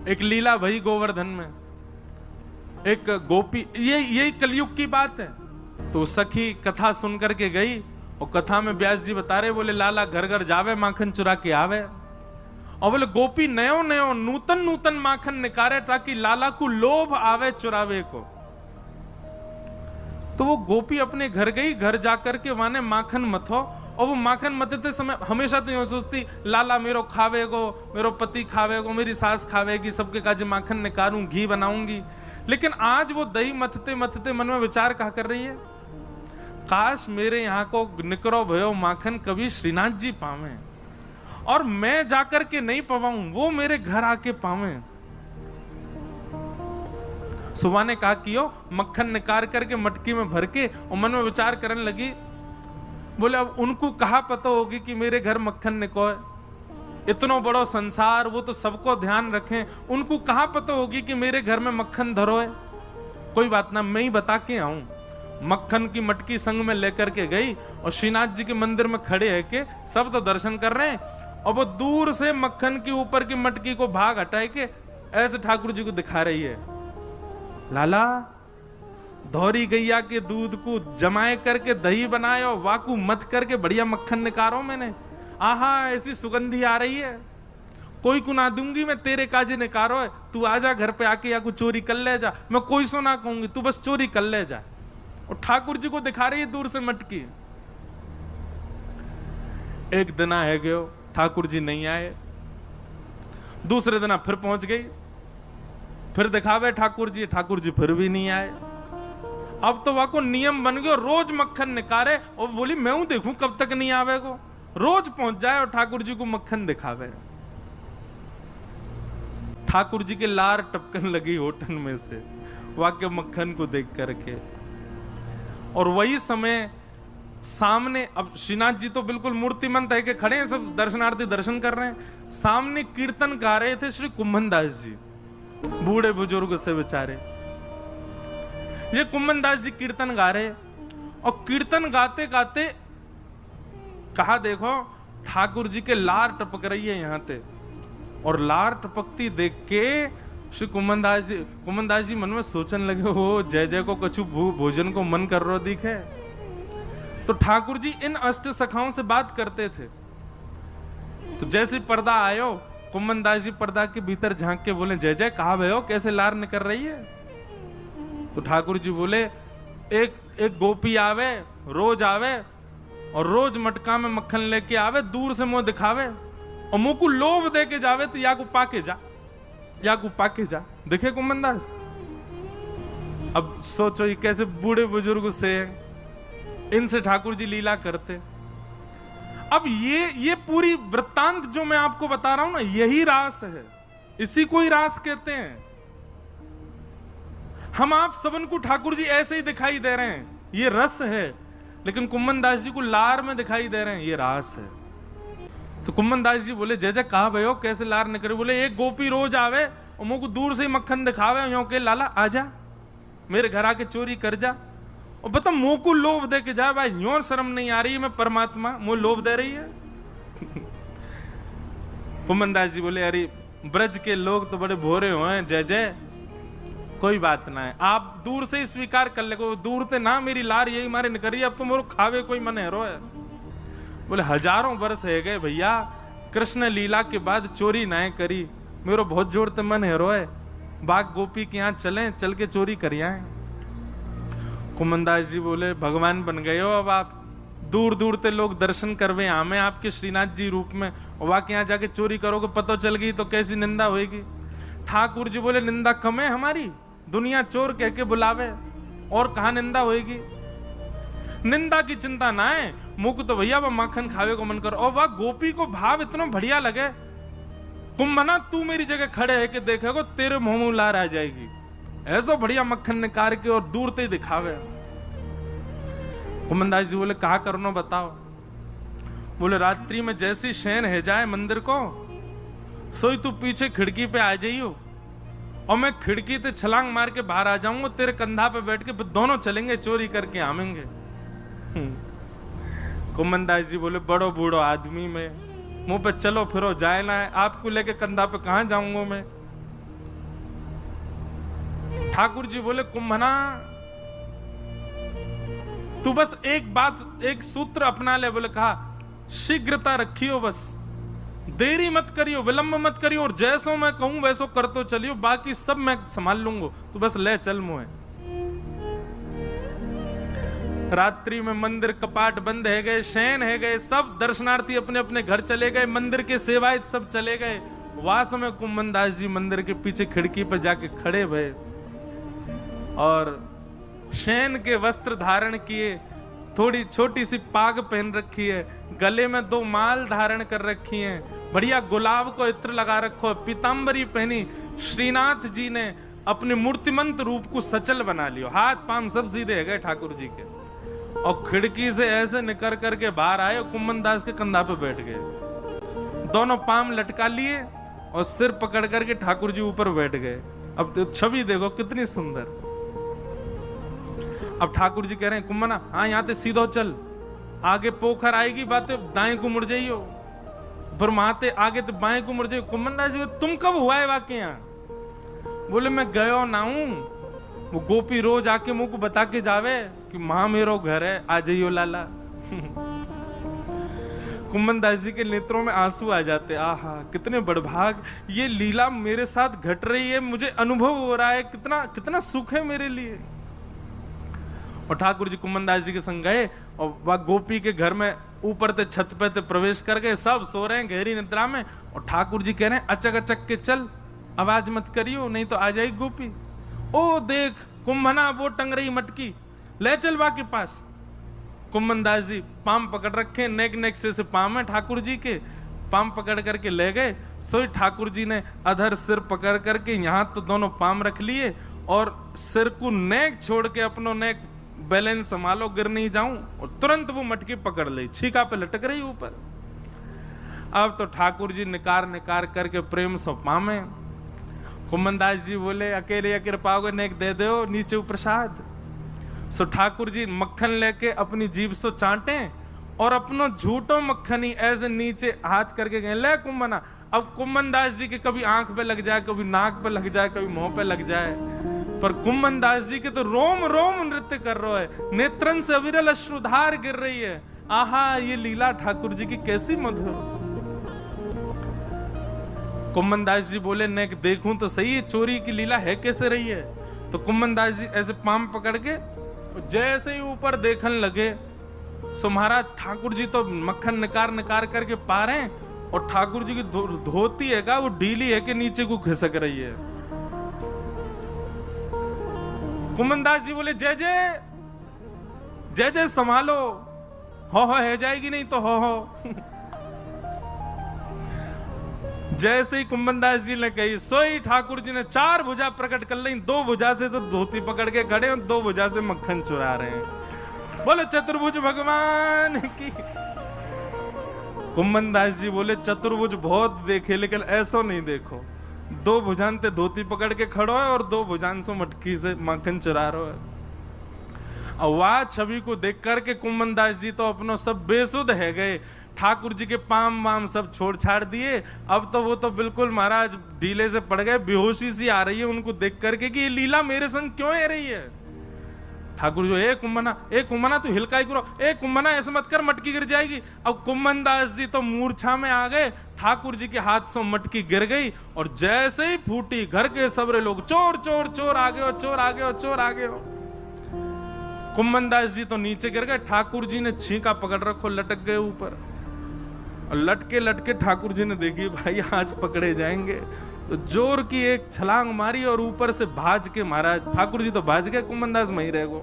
एक लीला भई गोवर्धन में, एक गोपी, ये कलयुग की बात है। तो सखी कथा सुन करके गई और कथा में व्यास जी बता रहे, बोले लाला घर घर जावे माखन चुरा के आवे, और बोले गोपी नयो नयो नूतन नूतन माखन निकारे ताकि लाला को लोभ आवे चुरावे को। तो वो गोपी अपने घर गई, घर जाकर के वहां माखन मथो, और वो माखन मथते समय हमेशा तो यूं सोचती लाला मेरो खावेगो, मेरो पति खावेगो, मेरी सास खावेगी, सबके काज माखन निकालूं, घी बनाऊंगी। लेकिन आज वो दही मथते मथते मन में विचार कहा कर रही है, काश मेरे यहाँ को निकरो भयो माखन कभी श्रीनाथ जी पावे, और मैं जाकर के नहीं पवाऊं, वो मेरे घर आके पावे। सुबह ने कहा कियो, मक्खन निकाल करके मटकी में भर के, और मन में विचार करने लगी, बोले अब उनको कहा पता होगी कि मेरे घर मक्खन निकोए, इतना बड़ा संसार, वो तो सबको ध्यान रखें, उनको कहा पता होगी कि मेरे घर में मक्खन धरो है। कोई बात ना, मैं ही बता के आऊं। मक्खन की मटकी संग में लेकर के गई, और श्रीनाथ जी के मंदिर में खड़े है के सब तो दर्शन कर रहे हैं, और वो दूर से मक्खन के ऊपर की मटकी को भाग हटाए के ऐसे ठाकुर जी को दिखा रही है, लाला धौरी गैया के दूध को जमाए करके दही बनायो, वाकू मत करके बढ़िया मक्खन निकारो मैंने, आहा ऐसी सुगंधी आ रही है, कोई को ना दूंगी मैं, तेरे काजे निकारो है, तू आजा घर पे आके, या कुछ चोरी कर ले जा, मैं कोई सो ना कहूंगी, तू बस चोरी कर ले जा। और ठाकुर जी को दिखा रही है दूर से मटकी। एक दिन है गयो, ठाकुर जी नहीं आए, दूसरे दिन फिर पहुंच गई, फिर दिखावे ठाकुर जी फिर भी नहीं आए। अब तो वह को नियम बन गया, रोज मक्खन निकाले, और बोली मैं हूं देखूं कब तक नहीं आवे को, रोज पहुंच जाए और ठाकुर जी को मक्खन दिखावे। ठाकुर जी के लार टपकन लगी होठन में से वाक्य मक्खन को देख करके। और वही समय सामने, अब श्रीनाथ जी तो बिल्कुल मूर्तिमंत है कि खड़े हैं, सब दर्शनार्थी दर्शन कर रहे हैं, सामने कीर्तन गा रहे थे श्री कुंभन दास जी, बूढ़े बुजुर्ग से बेचारे। ये कुंभन दास जी कीर्तन गा रहे, और कीर्तन गाते गाते कहा देखो ठाकुर जी के लार टपक रही है यहां ते, और लार टपकती देख के श्री कुंभन दास जी मन में सोचने लगे, हो जय जय को कछु भोजन को मन कर रो दिखे। तो ठाकुर जी इन अष्ट सखाओं से बात करते थे। तो जैसे पर्दा आयो, कुंभन दास जी पर्दा के भीतर झांक के बोले, जय जय कहा भयो, कैसे लार निकल रही है। तो ठाकुर जी बोले, एक गोपी आवे, रोज आवे, और रोज मटका में मक्खन लेके आवे, दूर से मुंह दिखावे, और मुंह को लोभ दे के जावे, तो या को पाके जा, या को पाके जा। देखे कुंभन दास, अब सोचो ये कैसे बूढ़े बुजुर्ग से, इनसे ठाकुर जी लीला करते। अब ये पूरी वृत्तांत जो मैं आपको बता रहा हूं ना, यही रास है, इसी को ही रास कहते हैं। हम आप सबन को ठाकुर जी ऐसे ही दिखाई दे रहे हैं, ये रस है, लेकिन कुंभन दास जी को लार में दिखाई दे रहे हैं, ये रास है। तो कुंभन दास जी बोले, जय जय कहा भयो, कैसे लार निकले। बोले एक गोपी रोज आवे, और मुझको दूर से ही मक्खन दिखावे, यो के लाला आजा मेरे घर आके चोरी कर जा, और बता मुंह को लोभ दे के जाए। भाई यूं शर्म नहीं आ रही है, मैं परमात्मा मुंह लोभ दे रही है। कुंभन दास जी बोले, अरे ब्रज के लोग तो बड़े भोरे हुए हैं, जय जय कोई बात ना है, आप दूर से ही स्वीकार कर ले, दूर से ना मेरी लार यही मारे निकल रही, अब तो मोरो खावे कोई मन है रो है। बोले हजारों वर्ष है गए भैया, कृष्ण लीला के बाद चोरी ना करी, मेरो बहुत जोर ते मन है रोए, बाग गोपी के यहाँ चले, चल के चोरी करिए। कुंभन दास जी बोले, भगवान बन गए हो अब आप, दूर दूर ते लोग दर्शन करवे हमें आपके श्रीनाथ जी रूप में, और वहां के यहाँ जाके चोरी करोगे, पता चल गई तो कैसी निंदा होगी। ठाकुर जी बोले, निंदा कम है हमारी, दुनिया चोर कह के बुलावे, और कहा निंदा होगी। निंदा की चिंता ना है, मुख तो भैया वह माखन खावे को मन करो। और वह गोपी को भाव इतना बढ़िया लगे, कुंभना तू मेरी जगह खड़े है कि देखेगो तेरे मुंह में लार आ जाएगी, ऐसा बढ़िया मक्खन निकाल के और दूर ते दिखावे। कुंभन दास जी बोले, कहा करनो बताओ। बोले, रात्रि में जैसी शयन है जाए मंदिर को, सोई तू पीछे खिड़की पे आ जाइयो, और मैं खिड़की से छलांग मार के बाहर आ जाऊंगा, तेरे कंधा पे बैठ के दोनों चलेंगे चोरी करके आवेंगे। कुंभन दास जी बोले, बड़ो बूढ़ो आदमी में मुंह पे चलो फिरो जाए ना है, आपको लेके कंधा पे कहां जाऊंगा मैं। ठाकुर जी बोले कुंभना तू बस एक बात, एक सूत्र अपना ले। बोले कहा शीघ्रता रखियो, बस देरी मत करियो, विलंब मत करियो, और जैसो मैं कहूं वैसो कर तो चलियो, बाकी सब मैं संभाल लूंगा, तू बस ले चल मुझे। रात्रि में मंदिर कपाट बंद है गए, शयन है गए, सब दर्शनार्थी अपने अपने घर चले गए, मंदिर के सेवायत सब चले गए। वास में कुंभन दास जी मंदिर के पीछे खिड़की पर जाके खड़े भये और शयन के वस्त्र धारण किए, थोड़ी छोटी सी पाग पहन रखी है, गले में 2 माल धारण कर रखी हैं, बढ़िया गुलाब को इत्र लगा रखो, पीतांबरी पहनी। श्रीनाथ जी ने अपने मूर्तिमंत रूप को सचल बना लियो, हाथ पांव सब सीधे है गए ठाकुर जी के, और खिड़की से ऐसे निकल करके बाहर आए, कुंभन दास के कंधा पे बैठ गए, दोनों पांव लटका लिए और सिर पकड़ करके ठाकुर जी ऊपर बैठ गए। अब छवि देखो कितनी सुंदर। अब ठाकुर जी कह रहे हैं कुंभना हाँ यहाँ से सीधो चल, आगे पोखर आएगी, बातें दाएं को मुड़ जाइयो, पर माते आगे तो बाएं को मुड़ जाइयो। कुंभन दास जी तुम कब हुआ है वाकई यहाँ? बोले मैं गयो ना हूं, वो गोपी रोज आके मुझ को बता के जावे कि मां मेरो घर है, आ जाइयो लाला। कुंभन दास जी के नेत्रों में आंसू आ जाते, आहा कितने बड़भाग, ये लीला मेरे साथ घट रही है, मुझे अनुभव हो रहा है, कितना कितना सुख है मेरे लिए। और ठाकुर जी कुंभन दास जी के संग गए और वह गोपी के घर में ऊपर से छत पे प्रवेश कर गए, सब सो रहे हैं गहरी निद्रा में, और ठाकुर जी कह रहे हैं अचक अचक के चल, आवाज मत करियो नहीं तो आ जाएगी गोपी। ओ देख कुंभना वो टंग रही मटकी, ले चल बा के पास। कुंभन दास जी पाम पकड़ रखे, नेक नेक से पाम है ठाकुर जी के, पाम पकड़ करके ले गए। सोई ठाकुर जी ने अधर सिर पकड़ करके यहाँ तो दोनों पाम रख लिए और सिर को नेक छोड़ के अपनो नेक बैलेंस संभालो, गिर नहीं जाऊं, और तुरंत वो मटकी पकड़ ली, छीका पे लटक रही ऊपर। अब तो ठाकुर जी निकार निकार करके प्रेम से पामे। कुंभन दास जी बोले अकेले अकेले पाओगे, नेक दे दो नीचे प्रसाद। सो ठाकुर जी मक्खन लेके अपनी जीभ से चाटे और अपनो झूठो मक्खनी ऐसे नीचे हाथ करके गए, ले कुंभना। अब कुंभन दास जी के कभी आंख पे लग जाए, कभी नाक पे लग जाए, कभी मुंह पे लग जाए, पर कुंभन दास जी के तो रोम रोम नृत्य कर रहा है, नेत्रन से अविरल अश्रुधार गिर रही है। आहा ये लीला ठाकुर जी की कैसी मधुर। कुंभन दास जी बोले नेक देखूं तो सही, चोरी की लीला है कैसे रही है। तो कुंभन दास जी ऐसे पाम पकड़ के जैसे ही ऊपर देखने लगे, सो महाराज ठाकुर जी तो मक्खन निकार निकार करके पा रहे हैं, और ठाकुर जी की धोती है का वो ढीली है कि नीचे को खिसक रही है। कुंभन दास जी बोले जय जय जय जय संभालो, हो है जाएगी नहीं तो हो। जैसे ही कुंभन दास जी ने कही, सोई ठाकुर जी ने 4 भुजा प्रकट कर ली, 2 भुजा से तो धोती पकड़ के खड़े और 2 भुजा से मक्खन चुरा रहे हैं। बोले चतुर्भुज भगवान की। कुंभन दास जी बोले चतुर्भुज बहुत देखे लेकिन ऐसा नहीं देखो, 2 भुजान ते धोती पकड़ के खड़ो है और 2 भुजान से मटकी से मक्खन चुरा रहे है। और वह छवि को देख करके कुंभन दास जी तो अपनो सब बेसुध है गए, ठाकुर जी के पाम वाम सब छोड़ छाड़ दिए। अब तो वो तो बिल्कुल महाराज ढीले से पड़ गए, बेहोशी सी आ रही है उनको देख करके कि ये लीला मेरे संग क्यों है रही है। ठाकुर जी ए कुंभना तू हिलकाई करो, ए कुंभना ऐसे मत कर मटकी गिर जाएगी। अब कुंभन दास जी तो मूर्छा में आ गए, ठाकुर जी के हाथ से मटकी गिर गई और जैसे ही फूटी घर के सबरे लोग चोर चोर चोर आ गए, चोर आ गए, चोर आ गए। कुंभन दास जी तो नीचे गिर गए, ठाकुर जी ने छींका पकड़ रखो, लटक गए ऊपर। और लटके लटके ठाकुर जी ने देखी भाई आज पकड़े जाएंगे, तो जोर की एक छलांग मारी और ऊपर से भाज के महाराज ठाकुर जी तो भाज गए, कुंभन दास वहीं रह गो।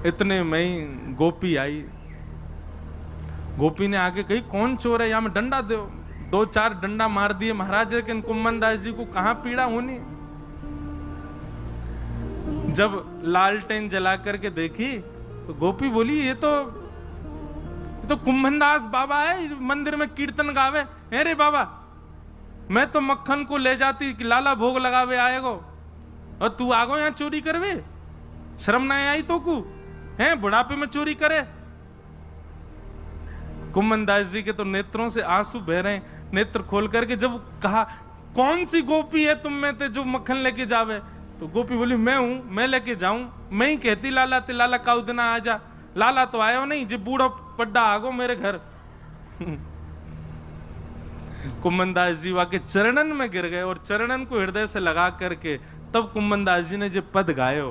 इतने में गोपी आई, गोपी ने आके कही कौन चोर है, यहां में डंडा दो। 2-4 डंडा मार दिए महाराज, लेकिन कुंभन दास जी को कहां पीड़ा होनी। जब लालटेन जला करके देखी तो गोपी बोली ये तो कुंभन दास बाबा है, मंदिर में कीर्तन गावे। अरे बाबा मैं तो मक्खन को ले जाती कि लाला भोग लगावे आएगो, और तू आगो यहाँ चोरी करवे, शर्म ना आई तो को हैं बुढ़ापे में चोरी करे। कुंभन दास जी के तो नेत्रों से आंसू बह रहे हैं, नेत्र खोल करके जब कहा कौन सी गोपी है तुम में ते जो मक्खन लेके जावे? तो गोपी बोली मैं हूं, मैं लेके जाऊं। मैं ही कहती लाला ते लाला का उदना आ जा। लाला तो आयो नहीं, जो बूढ़ो पड्डा आगो मेरे घर। कुम्भनदास जी वाके चरणन में गिर गए और चरणन को हृदय से लगा करके तब कुम्भनदास जी ने जो पद गायो,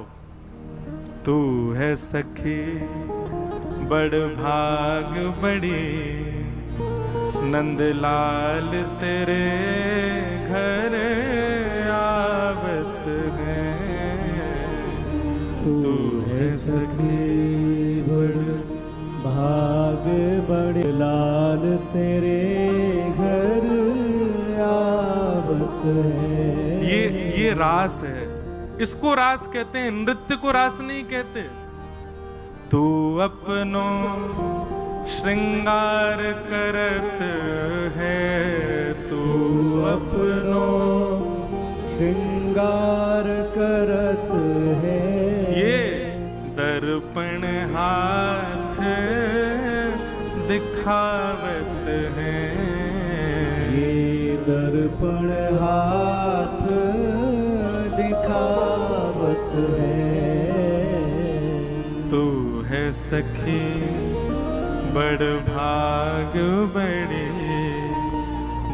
तू है सखी बड़ भाग बड़ी, नंदलाल तेरे घर आवत है। तू है सखी बड़ भाग बड़े, लाल तेरे घर आवत है। ये रास है, इसको रास कहते हैं, नृत्य को रास नहीं कहते। तू अपनो श्रृंगार करत है, तू अपनो श्रृंगार करत है। ये दर्पण हाथ दिखावत है, ये दर्पण हाथ दिखावत है। तू है सखी बड़ भाग बड़ी,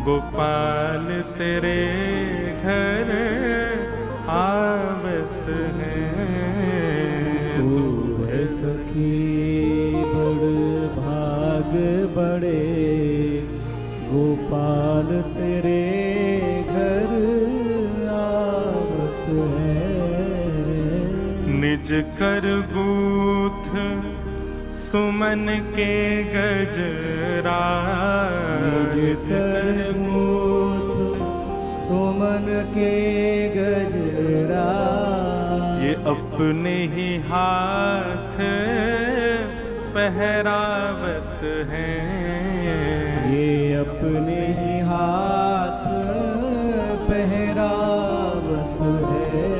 गोपाल तेरे घर आवत है। तू है सखी बड़ भाग बड़े, गोपाल तेरे घर आवत है। निज कर गूथ सुमन के गजरा, निज कर गूथ सुमन के गजरा। ये अपने ही हाथ पहरावत है, ये अपने ही हाथ पहरावत है।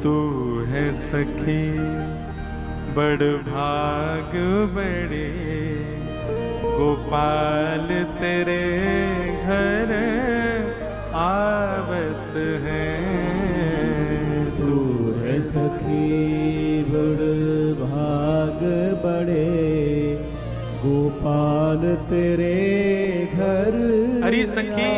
तू है सखी बड़ भाग बड़े, गोपाल तेरे घर आवत है। तू है सखी बड़ भाग बड़े, गोपाल तेरे घर। अरे सखी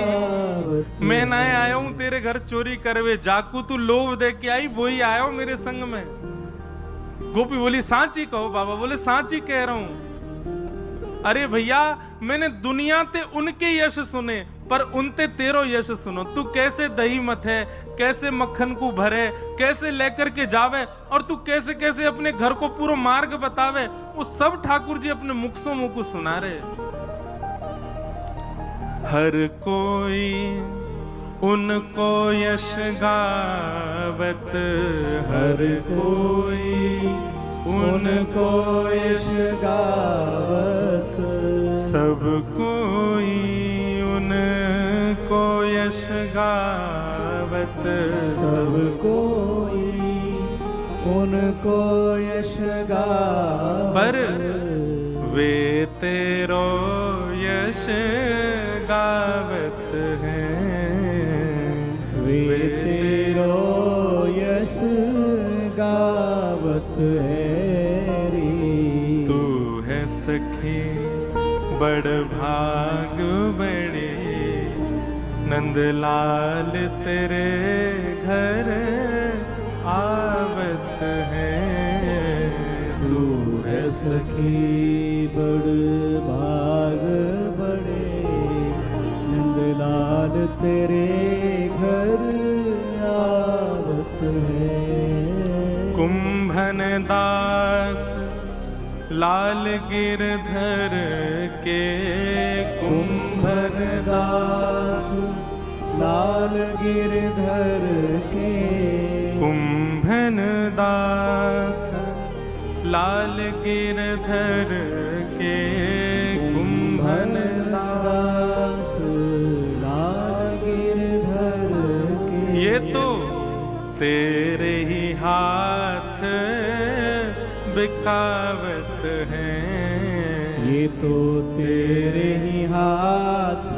मैं ना आया हूं तेरे घर चोरी करवे, जाकू तू लोभ दे के आई वही आया हूं मेरे संग में। गोपी बोली सांची कहो बाबा। बोले सांची कह रहा हूं। अरे भैया मैंने दुनिया ते उनके यश सुने पर उनते तेरो यश सुनो। तू कैसे दही मत है, कैसे मक्खन को भरे, कैसे लेकर के जावे और तू कैसे कैसे अपने घर को पूरा मार्ग बतावे, वो सब ठाकुर जी अपने मुख से मुख को सुना रहे। हर कोई उनको यश गावत, हर कोई उनको यश गावत। सब कोई उनको यश गावत, सब कोई उनको यश गावत। पर वे तेरो यश गावत हैं, वे तेरो यश गावत है री। तू है सखी बड़ भाग बड़े, नंदलाल तेरे घर आवत है। तू है सखी बड़ भाग बड़े, नंदलाल तेरे घर आवत है। कुंभन दास लाल गिरधर के, कुंभन दास लाल गिरधर के। कुंभन दास लाल गिरधर के, कुंभन दास लाल गिरधर के। ये तो तेरे ही हाथ बिकावत हैं, ये तो तेरे ही हाथ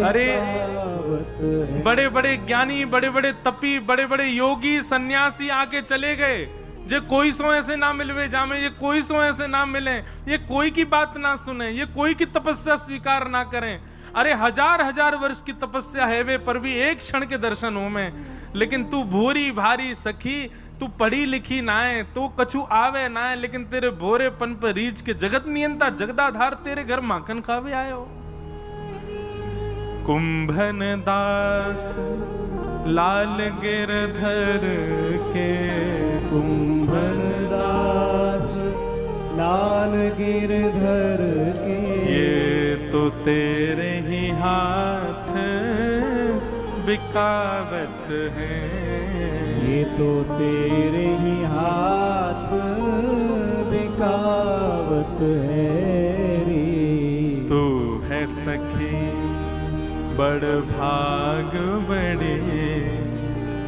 अरे बिकावत है। बड़े बड़े ज्ञानी, बड़े बड़े तपी, बड़े बड़े योगी सन्यासी आके चले गए, जे कोई सो ऐसे ना मिलवे जामे, ये कोई सो ऐसे ना मिले, ये कोई की बात ना सुने, ये कोई की तपस्या स्वीकार ना करें। अरे हजार हजार वर्ष की तपस्या है वे, पर भी एक क्षण के दर्शन हो में। लेकिन तू भूरी भारी सखी, तू पढ़ी लिखी ना है, तू कछु आवे ना है, लेकिन तेरे भोरेपन पर रीच के जगत नियंता जगदाधार तेरे घर माखन खावे आयो। कुंभन दास लाल गिरधर के, कुंभन दास लाल गिरधर के, ये तो तेरे ही हाथ बिकावत है। ये तो तेरे ही हाथ बिकावत है रे। तू है सखी बड़ भाग बड़े,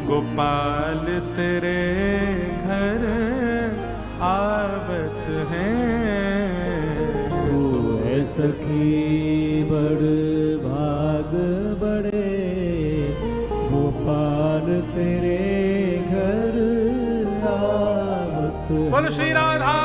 गोपाल तेरे घर आवत है। तू है सखी बड़ भाग बड़े, गोपाल तेरे घर आवत है। बोल श्री राधा